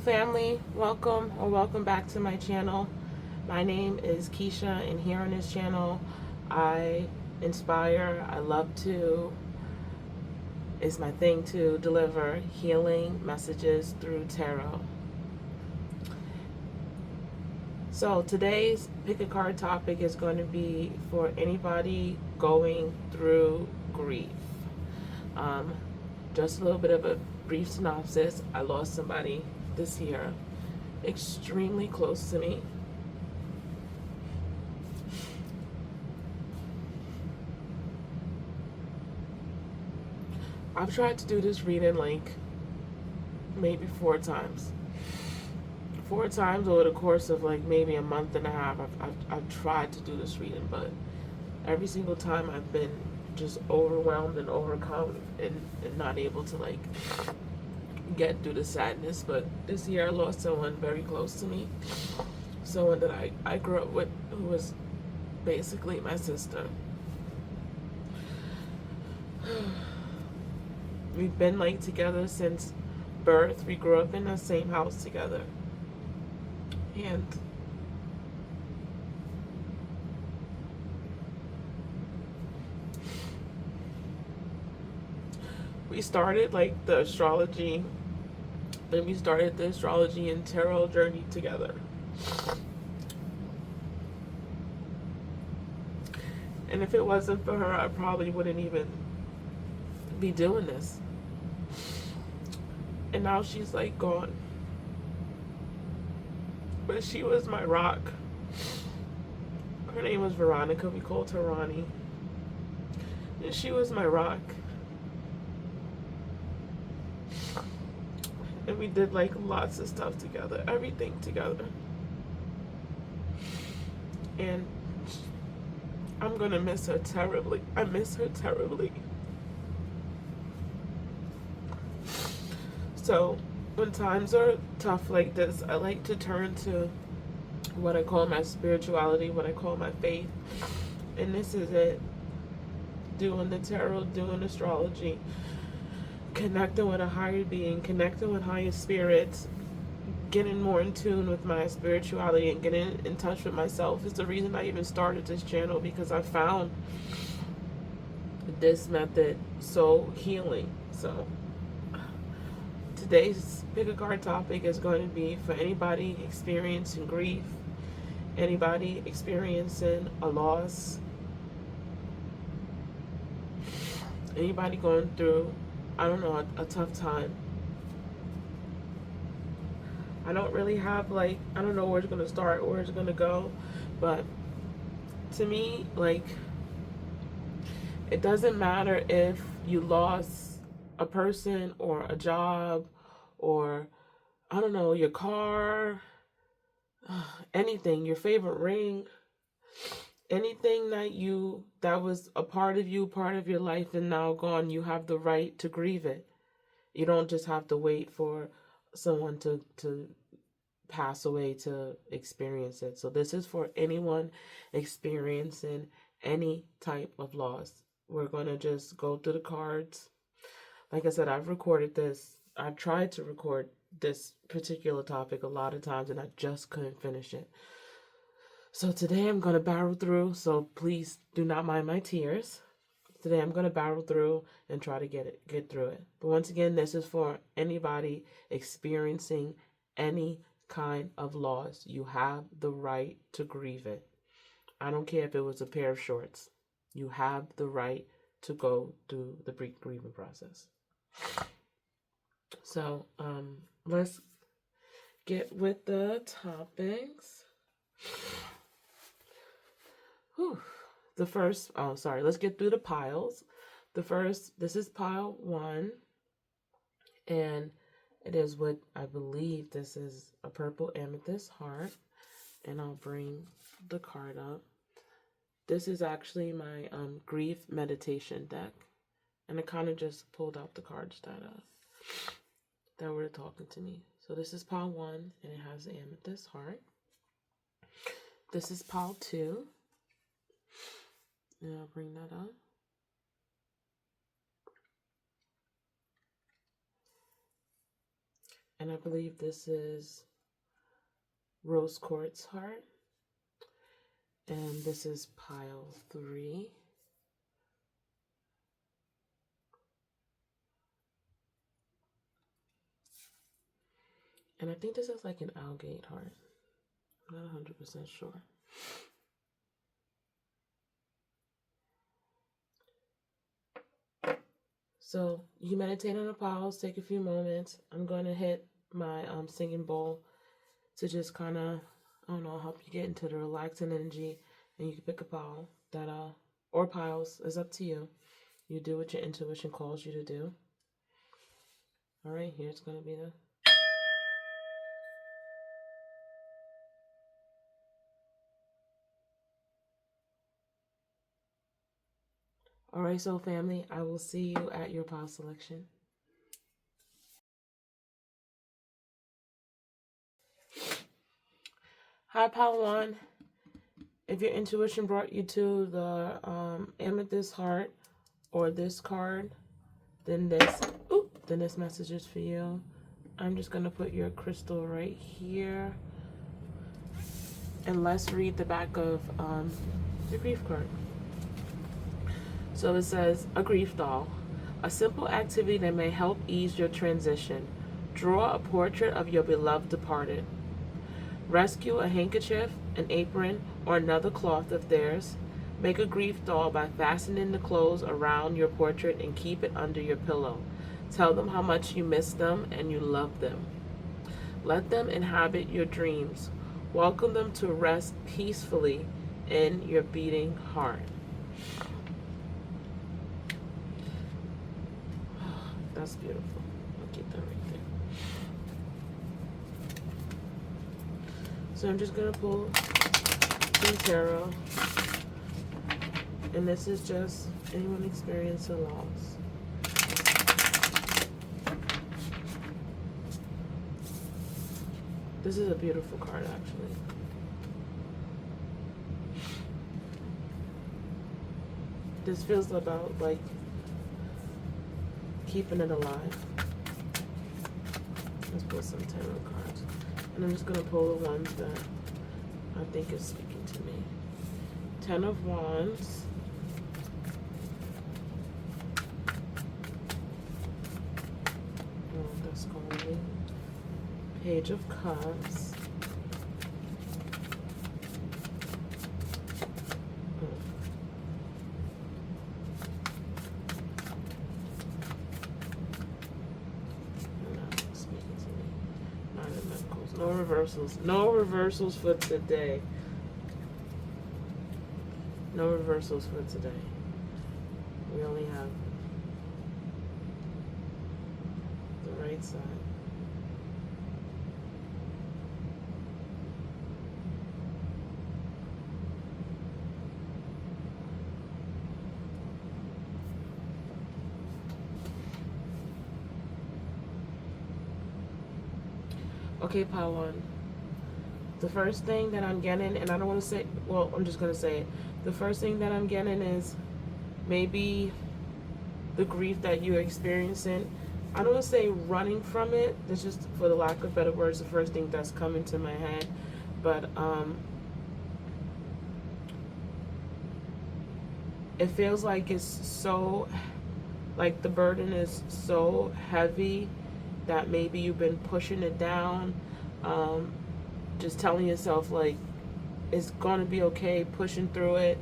family, welcome or welcome back to my channel. My name is Keisha, and here on this channel I inspire, I love to, it's my thing to deliver healing messages through tarot. So today's pick a card topic is going to be for anybody going through grief. Um, just a little bit of a brief synopsis. I lost somebody this year, extremely close to me. I've tried to do this reading like maybe 4 times. 4 times over the course of like maybe a month and a half. I've tried to do this reading, but every single time I've been just overwhelmed and overcome and not able to like get through the sadness. But this year I lost someone very close to me. Someone that I grew up with, who was basically my sister. We've been like together since birth. We grew up in the same house together. And we started like the astrology, then we started the astrology and tarot journey together. And if it wasn't for her, I probably wouldn't even be doing this. And now she's like gone. But she was my rock. Her name was Veronica. We called her Ronnie. And she was my rock. And we did like lots of stuff together, everything together. And I'm gonna miss her terribly. I miss her terribly. So when times are tough like this, I like to turn to what I call my spirituality, what I call my faith. And this is it. Doing the tarot, doing astrology, connecting with a higher being, connecting with higher spirits, getting more in tune with my spirituality and getting in touch with myself is the reason I even started this channel, because I found this method so healing. So today's pick a card topic is going to be for anybody experiencing grief, anybody experiencing a loss, anybody going through, I don't know, a tough time. I don't really have like, I don't know where it's going to start, where it's going to go, but to me, like, it doesn't matter if you lost a person or a job or, I don't know, your car, anything, your favorite ring, anything that was a part of you, part of your life and now gone. You have the right to grieve it. You don't just have to wait for someone to pass away to experience it. So this is for anyone experiencing any type of loss. We're going to just go through the cards. Like I said, I've recorded this. I've tried to record this particular topic a lot of times and I just couldn't finish it. So today I'm going to barrel through, so please do not mind my tears. Today I'm going to barrel through and try to get through it. But once again, this is for anybody experiencing any kind of loss. You have the right to grieve it. I don't care if it was a pair of shorts. You have the right to go through the grieving process. So let's get with the topics. Whew. The first, let's get through the piles. This is pile 1, and it is what I believe this is, a purple amethyst heart, and I'll bring the card up. This is actually my grief meditation deck, and I kind of just pulled out the cards that were talking to me. So this is pile 1, and it has the amethyst heart. This is pile 2. And I'll bring that up. And I believe this is rose quartz heart. And this is pile 3. And I think this is like an algae heart. I'm not 100% sure. So you meditate on a pause, take a few moments. I'm going to hit my singing bowl to just kind of, I don't know, help you get into the relaxing energy. And you can pick a pile that, or piles, is up to you. You do what your intuition calls you to do. All right, here's going to be the... All right, soul family, I will see you at your pile selection. Hi, pile 1. If your intuition brought you to the amethyst heart or this card, then this message is for you. I'm just going to put your crystal right here. And let's read the back of the grief card. So it says, a grief doll. A simple activity that may help ease your transition. Draw a portrait of your beloved departed. Rescue a handkerchief, an apron, or another cloth of theirs. Make a grief doll by fastening the clothes around your portrait and keep it under your pillow. Tell them how much you miss them and you love them. Let them inhabit your dreams. Welcome them to rest peacefully in your beating heart. That's beautiful. I'll keep that right there. So I'm just going to pull the tarot. And this is just anyone experiencing loss. This is a beautiful card, actually. This feels about like keeping it alive. Let's pull some tarot cards. And I'm just going to pull the ones that I think is speaking to me. 10 of Wands. Oh, that's calling me. Page of Cups. No reversals. No reversals for today. No reversals for today. We only have the right side. Okay, pile 1. The first thing that I'm getting, and I don't want to say, well, I'm just going to say it. The first thing that I'm getting is maybe the grief that you're experiencing. I don't want to say running from it. That's just, for the lack of better words, the first thing that's coming to my head. But it feels like it's so, like the burden is so heavy that maybe you've been pushing it down, just telling yourself like it's going to be okay, pushing through it,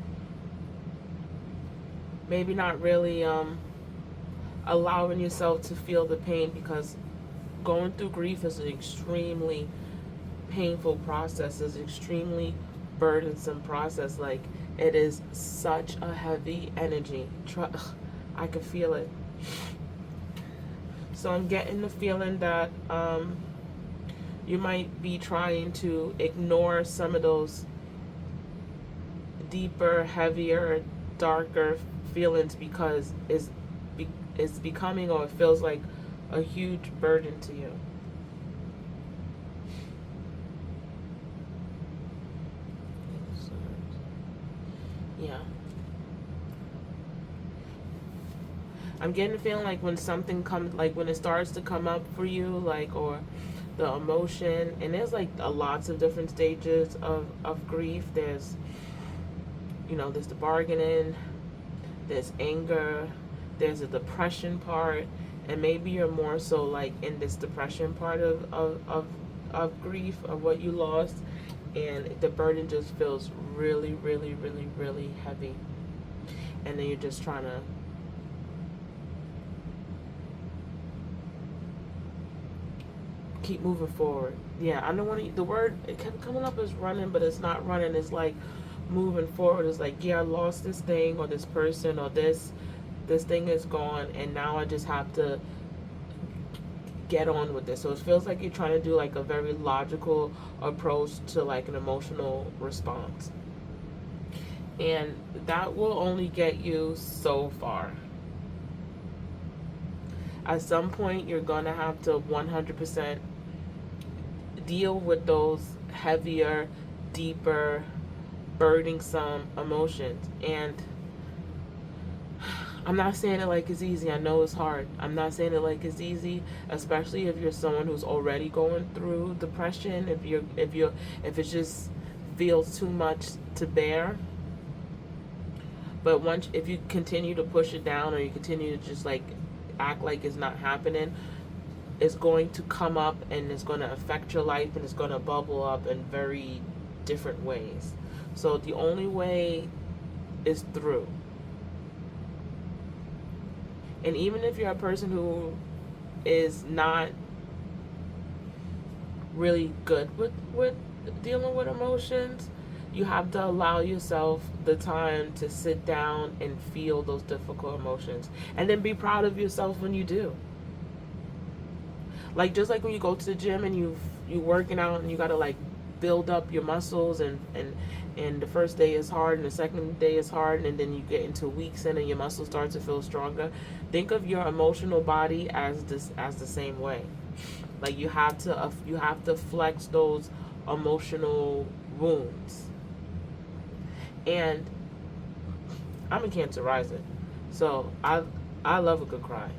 maybe not really allowing yourself to feel the pain, because going through grief is an extremely painful process, is an extremely burdensome process. Like, it is such a heavy energy. I can feel it. So I'm getting the feeling that you might be trying to ignore some of those deeper, heavier, darker feelings because it's becoming, or it feels like, a huge burden to you. Yeah. I'm getting a feeling like when something comes, like when it starts to come up for you, like, or the emotion, and there's like lots of different stages of grief. There's, there's the bargaining, there's anger, there's a depression part, and maybe you're more so like in this depression part of grief, of what you lost, and the burden just feels really, really, really, really heavy. And then you're just trying to keep moving forward. Yeah, I don't want to, the word, it kept coming up as running, but it's not running. It's like moving forward. It's like, yeah, I lost this thing or this person or this thing is gone, and now I just have to get on with this. So it feels like you're trying to do like a very logical approach to like an emotional response. And that will only get you so far. At some point, you're going to have to 100% deal with those heavier, deeper, burdensome emotions. And I'm not saying it like it's easy. I know it's hard. I'm not saying it like it's easy, especially if you're someone who's already going through depression. If it just feels too much to bear. But if you continue to push it down, or you continue to just like act like it's not happening, it's going to come up and it's going to affect your life, and it's going to bubble up in very different ways. So the only way is through. And even if you're a person who is not really good with dealing with emotions, you have to allow yourself the time to sit down and feel those difficult emotions, and then be proud of yourself when you do. Like, just like when you go to the gym and you working out, and you got to like build up your muscles, and the first day is hard, and the second day is hard, and then you get into weeks in and your muscles start to feel stronger. Think of your emotional body as the same way. Like, you have to flex those emotional wounds. And I'm a Cancer rising, so I love a good cry.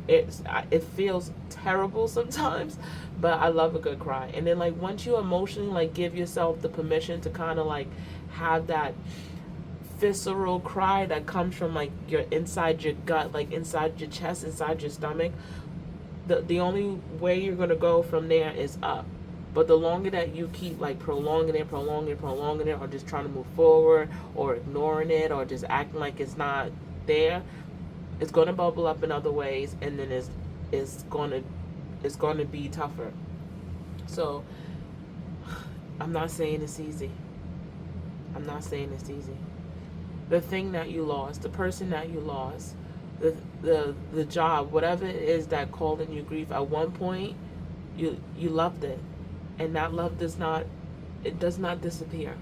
It feels terrible sometimes, but I love a good cry. And then like once you emotionally like give yourself the permission to kind of like have that visceral cry that comes from like your inside your gut, like inside your chest, inside your stomach, the only way you're gonna go from there is up. But the longer that you keep like prolonging it, or just trying to move forward, or ignoring it, or just acting like it's not there, it's going to bubble up in other ways, and then it's going to be tougher. So I'm not saying it's easy. I'm not saying it's easy. The thing that you lost, the person that you lost, the job, whatever it is that calling you grief, at one point you loved it. And that love does not disappear.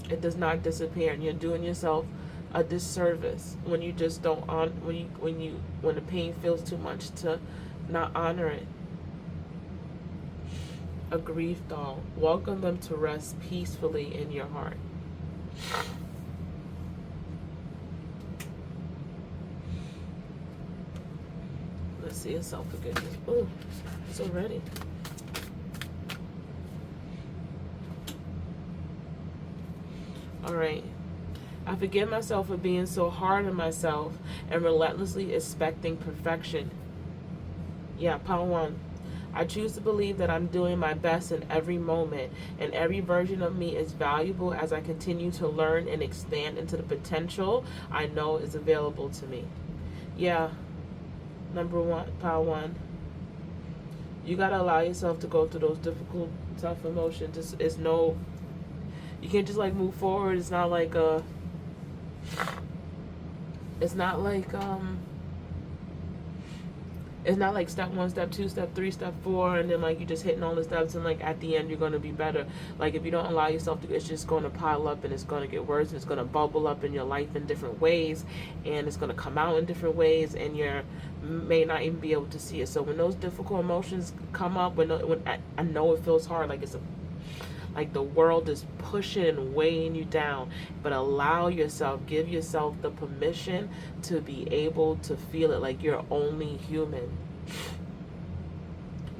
It does not disappear, and you're doing yourself a disservice when you just don't when the pain feels too much to not honor it. A grief doll. Welcome them to rest peacefully in your heart. Let's see, it's self-forgiveness. Oh, it's already. All right. I forgive myself for being so hard on myself and relentlessly expecting perfection. Yeah, power 1. I choose to believe that I'm doing my best in every moment, and every version of me is valuable as I continue to learn and expand into the potential I know is available to me. Yeah, number 1, power 1. You got to allow yourself to go through those difficult, tough emotions. You can't just like move forward. It's not like step 1, step 2, step 3, step 4, and then like you're just hitting all the steps, and like at the end you're going to be better. Like, if you don't allow yourself to, it's just going to pile up, and it's going to get worse, and it's going to bubble up in your life in different ways, and it's going to come out in different ways, and you may not even be able to see it. So when those difficult emotions come up, when I know it feels hard, like like the world is pushing and weighing you down. But allow yourself, give yourself the permission to be able to feel it. Like you're only human.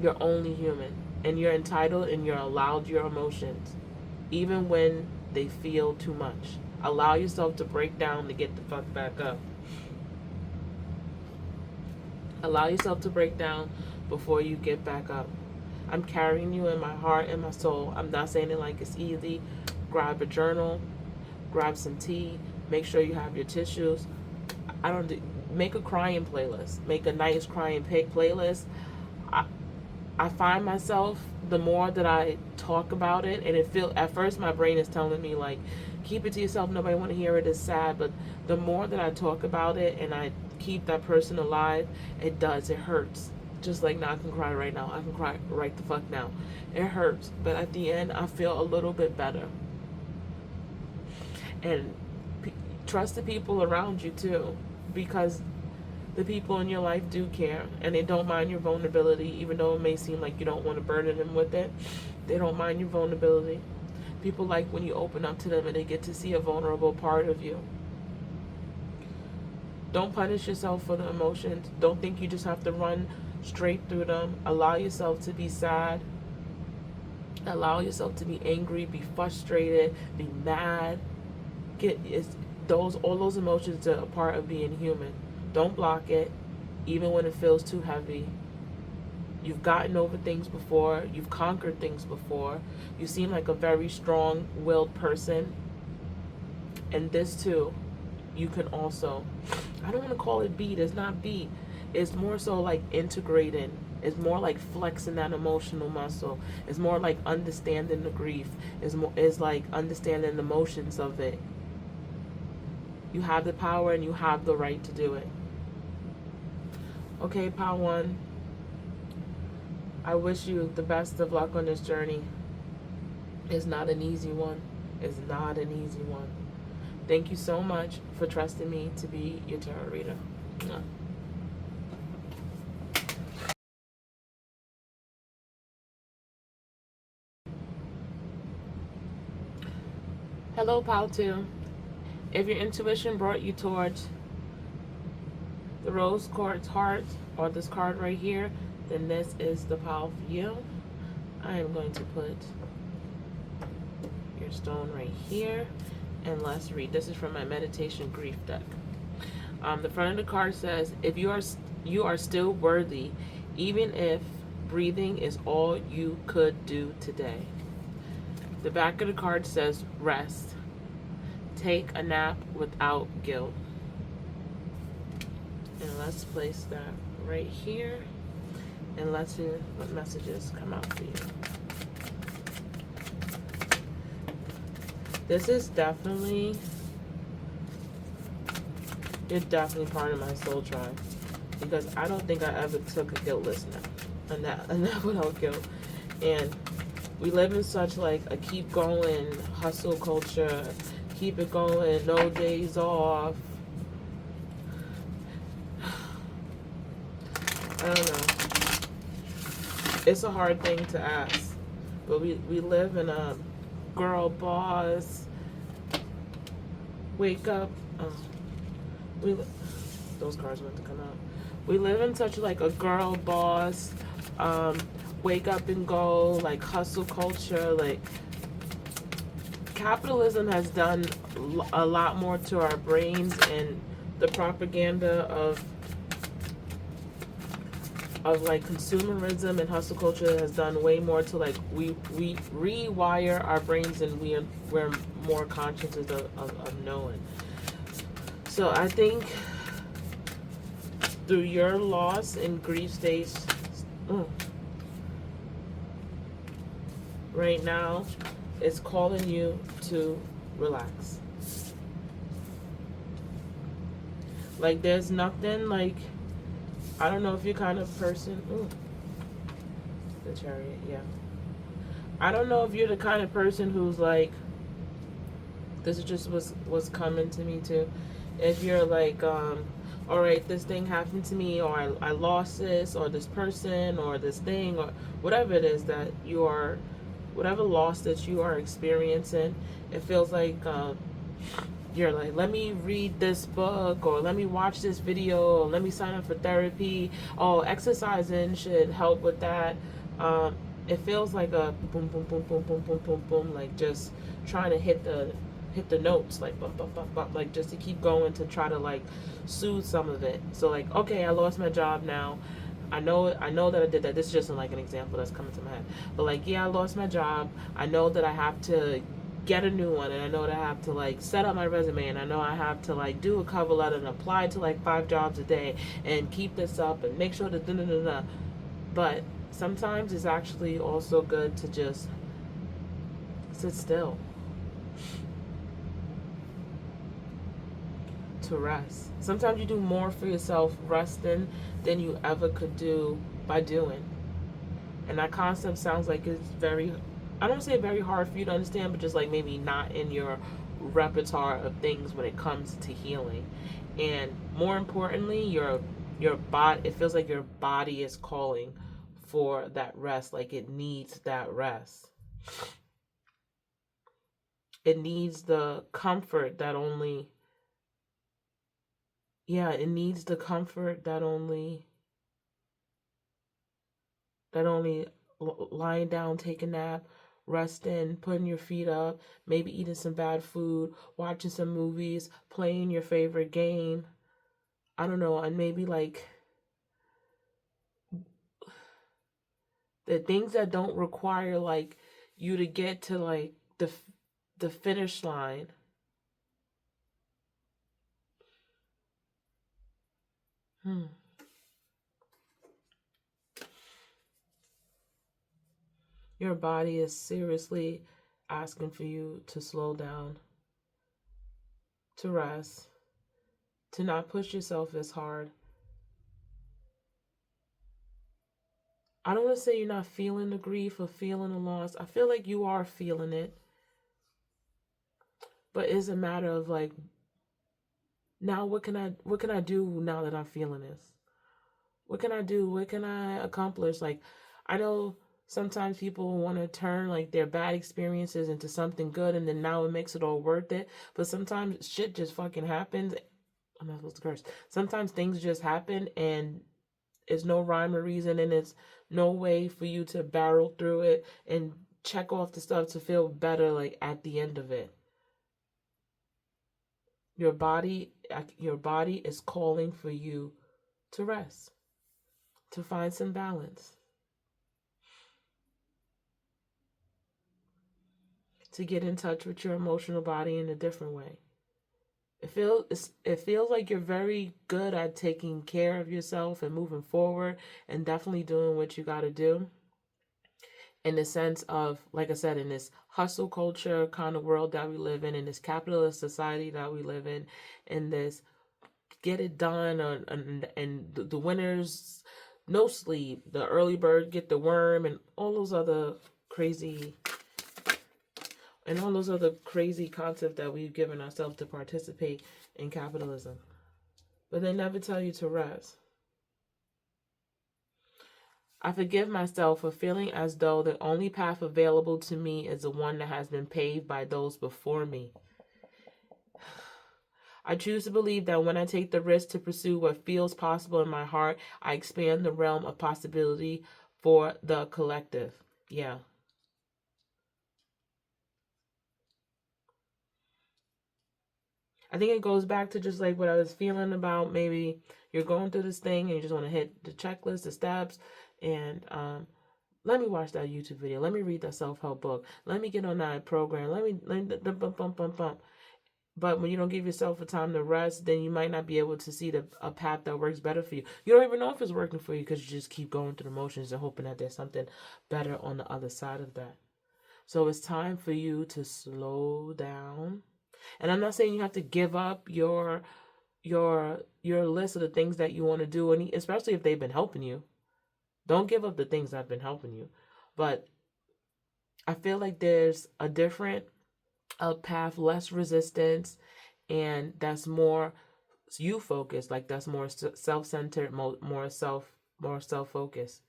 You're only human. And you're entitled and you're allowed your emotions, even when they feel too much. Allow yourself to break down to get the fuck back up. Allow yourself to break down before you get back up. I'm carrying you in my heart and my soul. I'm not saying it like it's easy. Grab a journal, grab some tea, make sure you have your tissues. Make a crying playlist. Make a nice crying playlist. I find myself, the more that I talk about it, and at first my brain is telling me like, keep it to yourself, nobody want to hear it, it's sad. But the more that I talk about it and I keep that person alive, it hurts. Just like now, I can cry right now. I can cry right the fuck now. It hurts, but at the end, I feel a little bit better. And trust the people around you too, because the people in your life do care, and they don't mind your vulnerability, even though it may seem like you don't want to burden them with it. They don't mind your vulnerability. People like when you open up to them and they get to see a vulnerable part of you. Don't punish yourself for the emotions. Don't think you just have to run straight through them. Allow yourself to be sad. Allow yourself to be angry, be frustrated, be mad. All those emotions are a part of being human. Don't block it, even when it feels too heavy. You've gotten over things before. You've conquered things before. You seem like a very strong-willed person. And this too, you can also, I don't want to call it beat. It's not beat. It's more so like integrating. It's more like flexing that emotional muscle. It's more like understanding the grief. It's like understanding the emotions of it. You have the power and you have the right to do it. Okay, Pile 1. I wish you the best of luck on this journey. It's not an easy one. It's not an easy one. Thank you so much for trusting me to be your tarot reader. Hello, Pile 2. If your intuition brought you towards the rose quartz heart or this card right here, then this is the pile for you. I am going to put your stone right here, and let's read. This is from my meditation grief deck. The front of the card says, if you are still worthy, even if breathing is all you could do today. The back of the card says, rest. Take a nap without guilt. And let's place that right here. And let's see what messages come out for you. This is definitely, you're definitely part of my soul tribe. Because I don't think I ever took a guiltless nap. A nap without guilt. And we live in such like a keep going hustle culture. Keep it going, no days off. I don't know. It's a hard thing to ask. But we live in a girl boss. Wake up. Those cards want to come out. We live in such like a girl boss, wake up and go, like hustle culture. Like capitalism has done a lot more to our brains, and the propaganda of like consumerism and hustle culture has done way more to like we rewire our brains, and we're more conscious of knowing. So I think through your loss and grief stage right now, it's calling you to relax. Like there's nothing like, I don't know if you're kind of person. The Chariot, yeah. I don't know if you're the kind of person who's like, this is just what's coming to me too. If you're like, all right, this thing happened to me, or I lost this, or this person, or this thing, or whatever it is that you are whatever loss that you are experiencing, it feels like you're like, let me read this book, or let me watch this video, or let me sign up for therapy. Oh, exercising should help with that. It feels like a boom, boom, boom, boom, boom, boom, boom, boom, like just trying to hit the notes, like bum, bum, bum, bum, like just to keep going to try to like soothe some of it. So like, okay, I lost my job now. I know that I did that. This is just like an example that's coming to my head. But like, yeah, I lost my job. I know that I have to get a new one, and I know that I have to like set up my resume, and I know I have to like do a cover letter and apply to like 5 jobs a day and keep this up and make sure that da da da da. But sometimes it's actually also good to just sit still, to rest. Sometimes you do more for yourself resting than you ever could do by doing. And that concept sounds like it's very, I don't say very hard for you to understand, but just like maybe not in your repertoire of things when it comes to healing. And more importantly, your body, it feels like your body is calling for that rest, like it needs that rest. It needs the comfort that only, yeah, it needs the comfort that only lying down, taking a nap, resting, putting your feet up, maybe eating some bad food, watching some movies, playing your favorite game. I don't know, and maybe like the things that don't require like you to get to like the finish line. Your body is seriously asking for you to slow down, to rest, to not push yourself as hard. I don't want to say you're not feeling the grief or feeling the loss. I feel like you are feeling it. But it's a matter of like, now what can I do now that I'm feeling this? What can I do? What can I accomplish? Like, I know sometimes people want to turn like their bad experiences into something good, and then now it makes it all worth it. But sometimes shit just fucking happens. I'm not supposed to curse. Sometimes things just happen, and it's no rhyme or reason, and it's no way for you to barrel through it and check off the stuff to feel better like at the end of it. Your body is calling for you to rest, to find some balance, to get in touch with your emotional body in a different way. It feels like you're very good at taking care of yourself and moving forward and definitely doing what you got to do, in the sense of, like I said, in this hustle culture kind of world that we live in this capitalist society that we live in this get it done, and the winners no sleep, the early bird get the worm, and crazy all those other crazy concepts that we've given ourselves to participate in capitalism. But they never tell you to rest. I forgive myself for feeling as though the only path available to me is the one that has been paved by those before me. I choose to believe that when I take the risk to pursue what feels possible in my heart, I expand the realm of possibility for the collective. Yeah. I think it goes back to just like what I was feeling about, maybe you're going through this thing and you just want to hit the checklist, the steps, and let me watch that YouTube video. Let me read that self-help book. Let me get on that program. Bump, bump, bump, bump. But when you don't give yourself a time to rest, then you might not be able to see a path that works better for you. You don't even know if it's working for you because you just keep going through the motions and hoping that there's something better on the other side of that. So it's time for you to slow down. And I'm not saying you have to give up your list of the things that you want to do, and especially if they've been helping you. Don't give up the things that have been helping you. But I feel like there's a different path, less resistance, and that's more you focused, like that's more self-centered, more self-focused.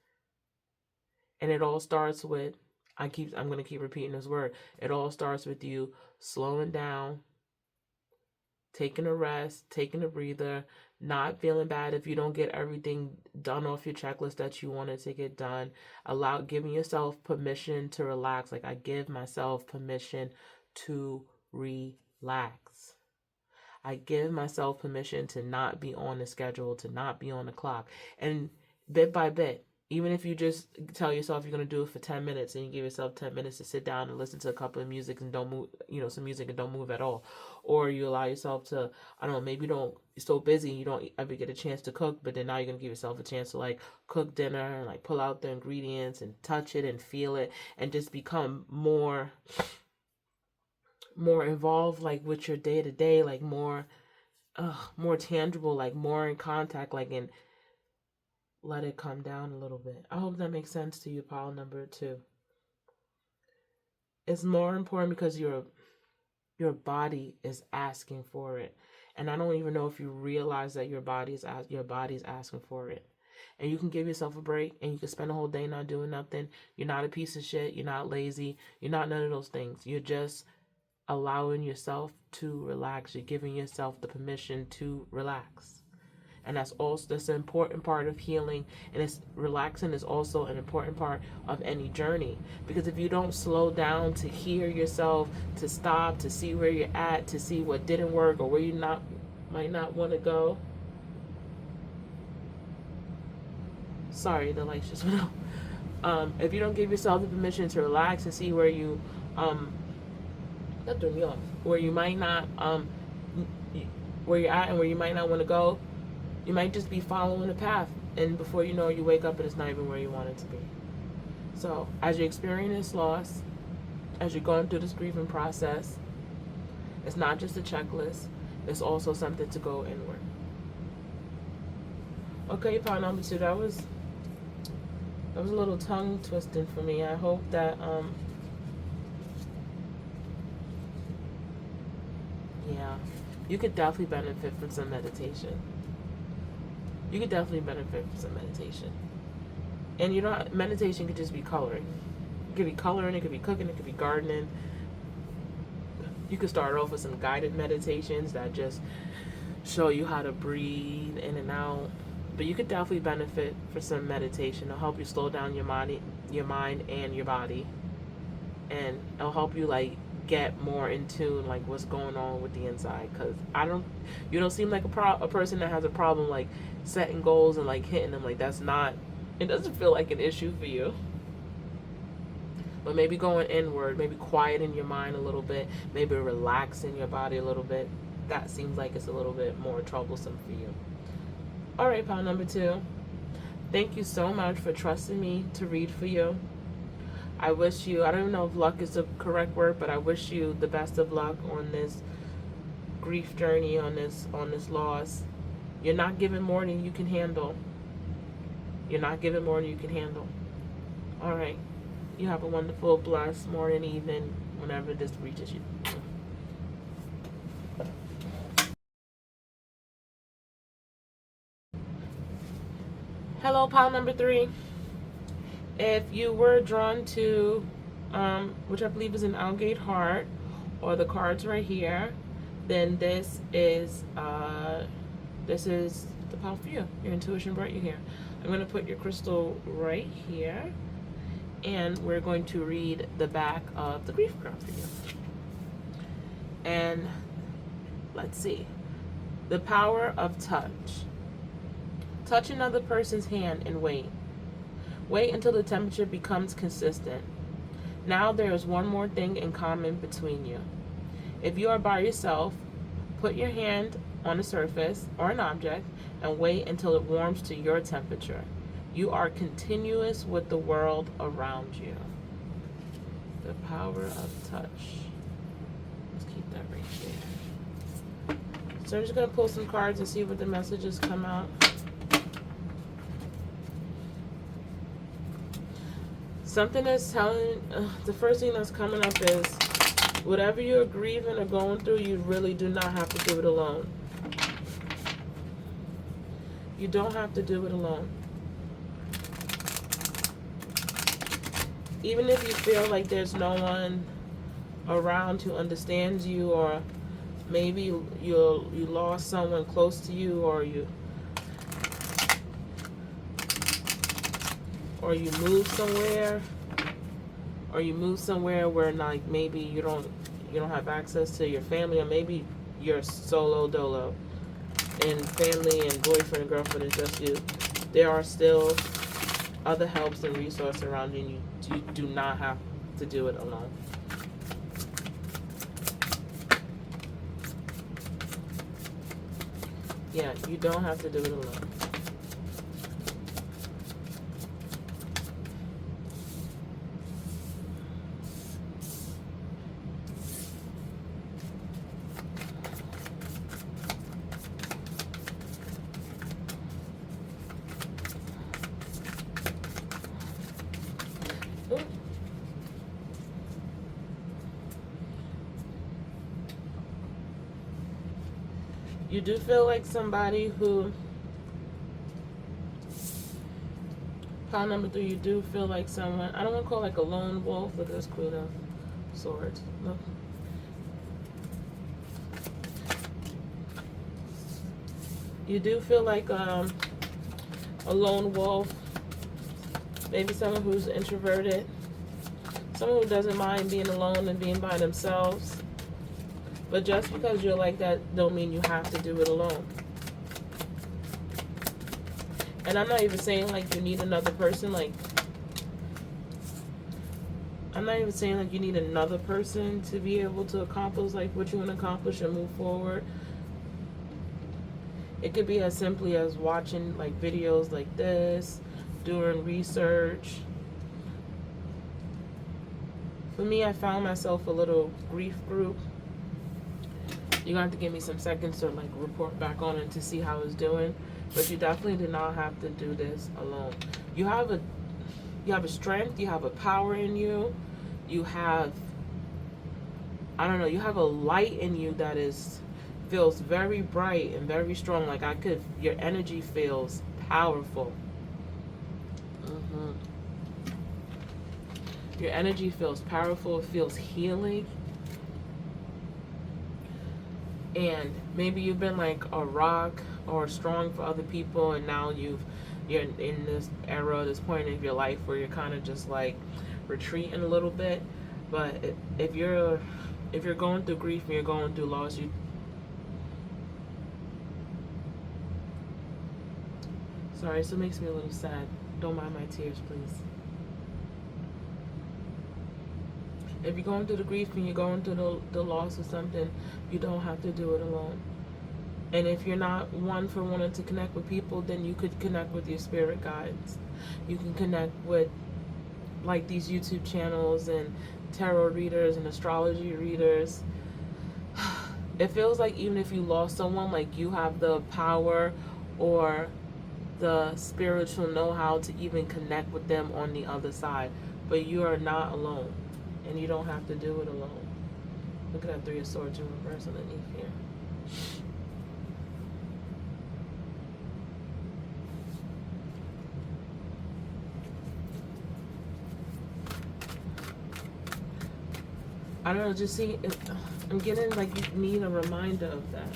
And it all starts with I'm going to keep repeating this word. It all starts with you slowing down, taking a rest, taking a breather, not feeling bad if you don't get everything done off your checklist that you wanted to get done. Giving yourself permission to relax. Like, I give myself permission to relax. I give myself permission to not be on the schedule, to not be on the clock. And bit by bit, even if you just tell yourself you're going to do it for 10 minutes and you give yourself 10 minutes to sit down and listen to a couple of music and don't move, some music and don't move at all. Or you allow yourself to, I don't know, maybe you're so busy you don't ever get a chance to cook, but then now you're going to give yourself a chance to like cook dinner and like pull out the ingredients and touch it and feel it and just become more involved like with your day to day, like more tangible, like more in contact, like in let it come down a little bit. I hope that makes sense to you, pile number 2. It's more important because your body is asking for it. And I don't even know if you realize that your body's asking for it. And you can give yourself a break and you can spend a whole day not doing nothing. You're not a piece of shit. You're not lazy. You're not none of those things. You're just allowing yourself to relax. You're giving yourself the permission to relax. And that's an important part of healing. And it's relaxing is also an important part of any journey. Because if you don't slow down to hear yourself, to stop, to see where you're at, to see what didn't work or where you might not want to go. Sorry, the lights just went out. If you don't give yourself the permission to relax and see where you that threw me off. Where you might not where you're at and where you might not want to go. You might just be following a path, and before you know it, you wake up and it's not even where you want it to be. So, as you experience loss, as you're going through this grieving process, it's not just a checklist, it's also something to go inward. Okay, pile number 2, that was a little tongue twisting for me. I hope that, you could definitely benefit from some meditation. You could definitely benefit from some meditation. And meditation could just be coloring. It could be coloring, it could be cooking, it could be gardening. You could start off with some guided meditations that just show you how to breathe in and out. But you could definitely benefit from some meditation. It'll help you slow down your mind and your body. And it'll help you like get more in tune, like what's going on with the inside. Because you don't seem like a person that has a problem like setting goals and like hitting them. Like it doesn't feel like an issue for you. But maybe going inward, maybe quieting your mind a little bit, maybe relaxing your body a little bit. That seems like it's a little bit more troublesome for you. All right, pile number 2. Thank you so much for trusting me to read for you. I wish you, I don't even know if luck is the correct word, but I wish you the best of luck on this grief journey, on this loss. You're not giving more than you can handle. You're not giving more than you can handle. All right. You have a wonderful, blessed morning, evening, whenever this reaches you. Hello, pile number 3. If you were drawn to, which I believe is an Algate heart, or the cards right here, then this is the pile for you. Your intuition brought you here. I'm going to put your crystal right here, and we're going to read the back of the grief card for you. And let's see. The power of touch. Touch another person's hand and wait. Wait until the temperature becomes consistent. Now there is one more thing in common between you. If you are by yourself, put your hand on a surface or an object and wait until it warms to your temperature. You are continuous with the world around you. The power of touch. Let's keep that right there. So I'm just going to pull some cards and see what the messages come out. Something that's telling, the first thing that's coming up is, whatever you're grieving or going through, you really do not have to do it alone. You don't have to do it alone. even if you feel like there's no one around who understands you, or maybe you lost someone close to you, or you moved somewhere, where like maybe you don't have access to your family, or maybe you're solo dolo and family and boyfriend and girlfriend is just you. There are still other helps and resources around you, and you do not have to do it alone. Yeah, you don't have to do it alone. You do feel like somebody who, pile number 3, you do feel like someone, I don't want to call like a lone wolf. Look at this Queen of Swords. Look. You do feel like a lone wolf. Maybe someone who's introverted. Someone who doesn't mind being alone and being by themselves. But just because you're like that don't mean you have to do it alone. And I'm not even saying like you need another person. Like, I'm not even saying like you need another person to be able to accomplish like what you want to accomplish and move forward. It could be as simply as watching like videos like this, doing research. For me, I found myself a little grief group. You're going to have to give me some seconds to like report back on it to see how it's doing. But you definitely do not have to do this alone. You have a strength, you have a power in you. You have, I don't know, you have a light in you that feels very bright and very strong. Like your energy feels powerful. Your energy feels powerful, it feels healing. And maybe you've been like a rock or strong for other people, and now you're in this era, this point of your life where you're kind of just like retreating a little bit. But if you're going through grief and you're going through loss, sorry, so it makes me a little sad. Don't mind my tears, please. If you're going through the grief and you're going through the loss of something, you don't have to do it alone. And if you're not one for wanting to connect with people, then you could connect with your spirit guides. You can connect with like these YouTube channels and tarot readers and astrology readers. It feels like even if you lost someone, like you have the power or the spiritual know-how to even connect with them on the other side. But you are not alone. And you don't have to do it alone. Look at that 3 of Swords in reverse underneath here. I don't know, just see, I'm getting like you need a reminder of that.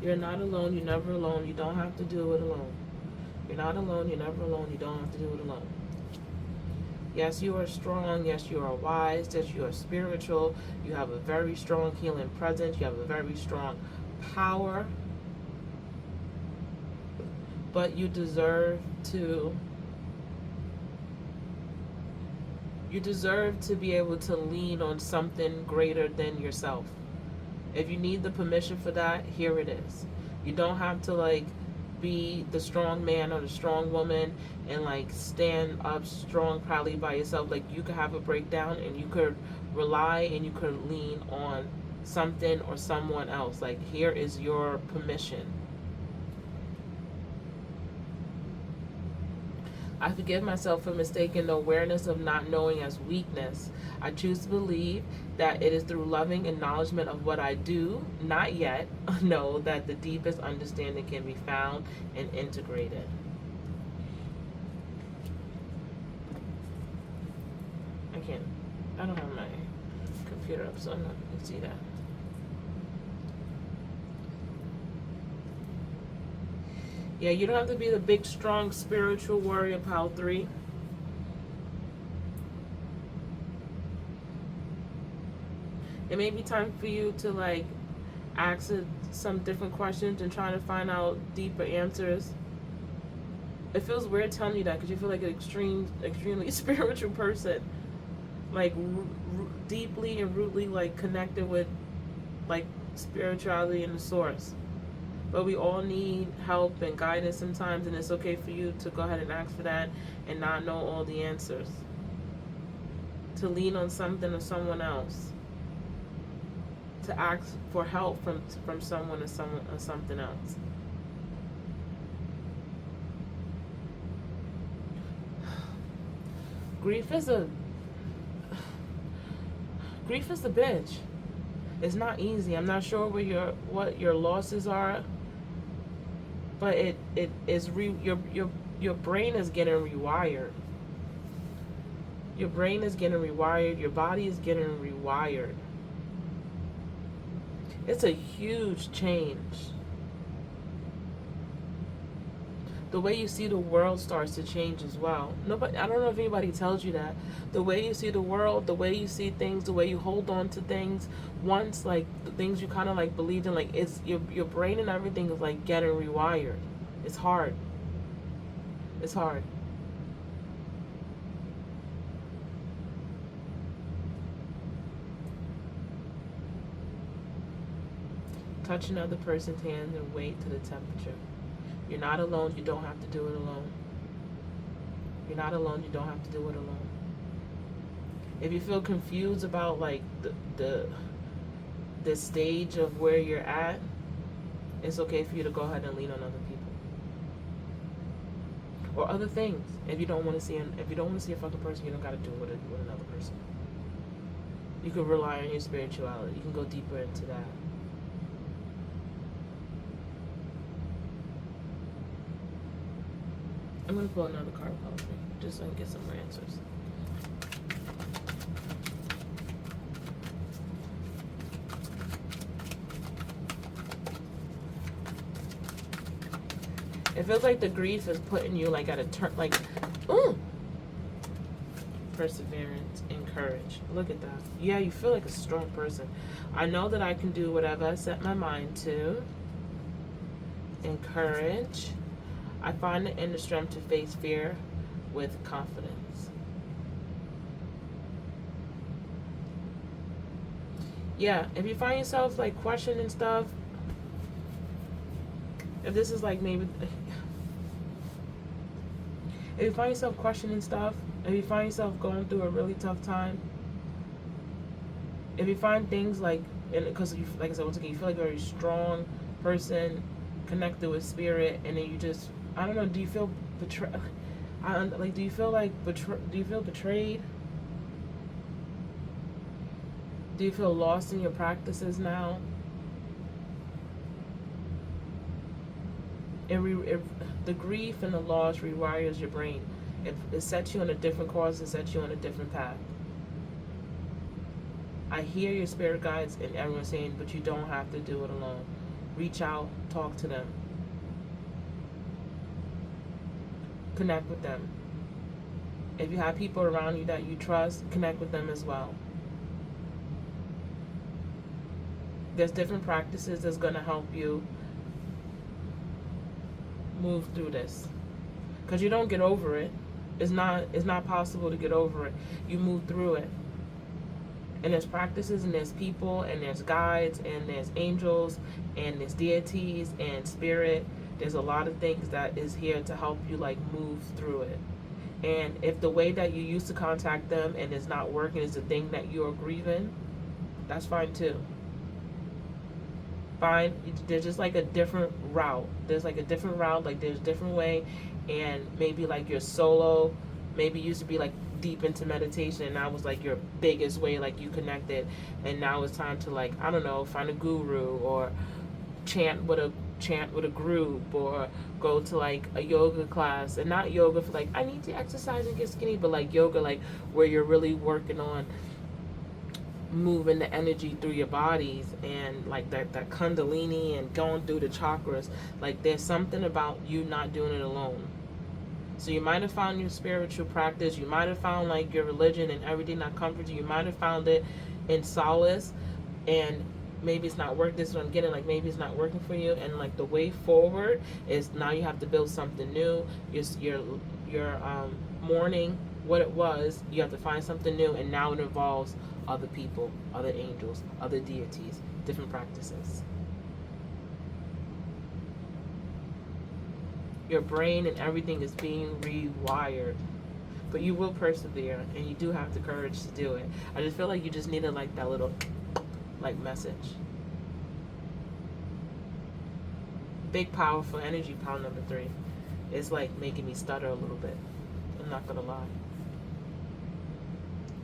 You're not alone, you're never alone, you don't have to do it alone. You're not alone, you're never alone, you don't have to do it alone. Yes, you are strong. Yes, you are wise. Yes, you are spiritual. You have a very strong healing presence. You have a very strong power. But you deserve to be able to lean on something greater than yourself. If you need the permission for that, here it is. You don't have to like be the strong man or the strong woman and like stand up strong proudly by yourself. Like you could have a breakdown and you could rely and you could lean on something or someone else. Like here is your permission. I forgive myself for mistaking the awareness of not knowing as weakness. I choose to believe that it is through loving acknowledgement of what I do, not yet, know that the deepest understanding can be found and integrated. I don't have my computer up, so I'm not going to see that. Yeah, you don't have to be the big, strong, spiritual warrior, pile 3. It may be time for you to like ask some different questions and trying to find out deeper answers. It feels weird telling you that because you feel like an extremely spiritual person, like deeply and rootly like connected with like spirituality and the source. But we all need help and guidance sometimes, and it's okay for you to go ahead and ask for that and not know all the answers. To lean on something or someone else. To ask for help from someone or something else. Grief is a bitch. It's not easy. I'm not sure what your losses are, but it is your brain is getting rewired. Your brain is getting rewired. Your body is getting rewired. It's a huge change. The way you see the world starts to change as well. I don't know if anybody tells you that. The way you see the world, the way you see things, the way you hold on to things, once like the things you kind of like believed in, like it's your brain and everything is like getting rewired. It's hard. It's hard. Touch another person's hand and wait to the temperature. You're not alone. You don't have to do it alone. You're not alone. You don't have to do it alone. If you feel confused about like the stage of where you're at, it's okay for you to go ahead and lean on other people or other things. If you don't want to see a fucking person, you don't got to do it with another person. You can rely on your spirituality. You can go deeper into that. I'm going to pull another card probably, just so I can get some more answers. It feels like the grief is putting you like at a turn, like, ooh. Perseverance and courage. Look at that. Yeah, you feel like a strong person. I know that I can do whatever I set my mind to. And courage. I find the inner strength to face fear with confidence. Yeah, if you find yourself like questioning stuff, if this is like maybe, if you find yourself questioning stuff, if you find yourself going through a really tough time, if you find things like, because you, like I said, once again, you feel like you're a very strong person, connected with spirit, and then you just, I don't know, do you feel betrayed? Like, do you feel betrayed? Do you feel lost in your practices now? The grief and the loss rewires your brain. It sets you on a different course. It sets you on a different path. I hear your spirit guides and everyone saying, but you don't have to do it alone. Reach out, talk to them. Connect with them. If you have people around you that you trust, connect with them as well. There's different practices that's going to help you move through this. Because you don't get over it. It's not possible to get over it. You move through it. And there's practices, and there's people, and there's guides, and there's angels, and there's deities, and spirit. There's a lot of things that is here to help you like move through it. And if the way that you used to contact them and it's not working is the thing that you're grieving, that's fine too. Fine. There's just like a different route. There's like a different route, like there's a different way, and maybe like your solo, maybe used to be like deep into meditation, and that was like your biggest way, like you connected, and now it's time to like, I don't know, find a guru or chant with a chant with a group, or go to like a yoga class. And not yoga for like, I need to exercise and get skinny, but like yoga like where you're really working on moving the energy through your bodies, and like that kundalini and going through the chakras. Like there's something about you not doing it alone. So you might have found your spiritual practice, you might have found like your religion and everything that comforts you, you might have found it in solace, and maybe it's not working. This is what I'm getting, like maybe it's not working for you, and like the way forward is now you have to build something new. Your mourning what it was, you have to find something new, and now it involves other people, other angels, other deities, different practices. Your brain and everything is being rewired, but you will persevere, and you do have the courage to do it. I just feel like you just needed like that little like message. Big powerful energy, pile number 3. It's like making me stutter a little bit, I'm not gonna lie.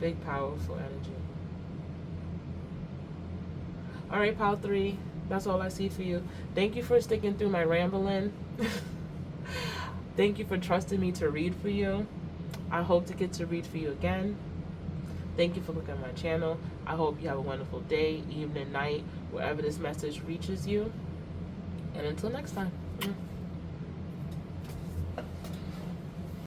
Big powerful energy. Alright, pile 3, that's all I see for you. Thank you for sticking through my rambling. Thank you for trusting me to read for you. I hope to get to read for you again. Thank you for looking at my channel. I hope you have a wonderful day, evening, night, wherever this message reaches you. And until next time.